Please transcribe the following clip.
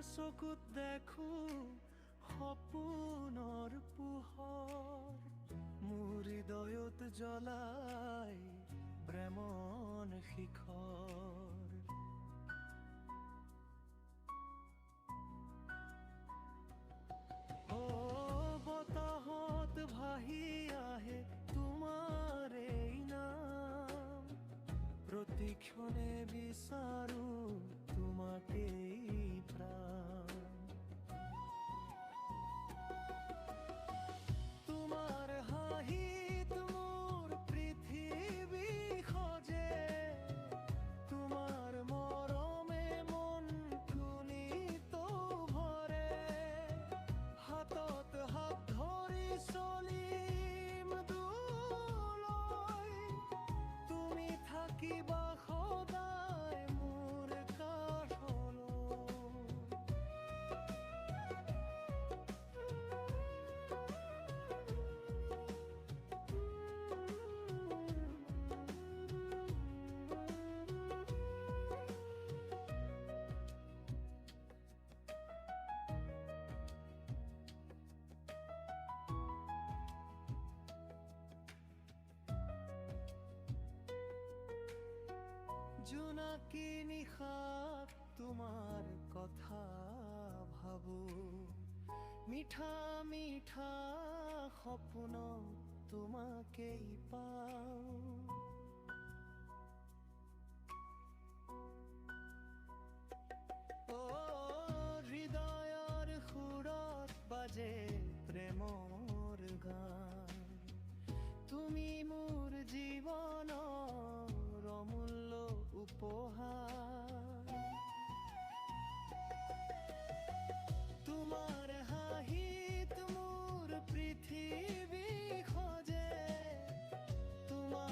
চকুত দেখো সপোনৰ পোহৰ, মোৰ হৃদয়ত জ্বলাই প্ৰেমন শিখৰ। ও বতাহত ভাহি আহে তোমাৰ এই নাম, প্ৰতিক্ষণে বিচাৰো তোমাকেই প্ৰাণ। তোমাৰ হাঁহিত মোৰ পৃথিৱী সজে, তোমাৰ মৰমে মনটো নিত ভৰে। হাতত হাত ধৰি চলিম দূৰলৈ, তুমি থাকিবা সদায় মোৰ কাষলৈ। জোনাকী নিশাত তোমাৰ কথা ভাবো, মিঠা মিঠা সপোনত তোমাকেই পাওঁ। হৃদয়ৰ সুৰত বাজে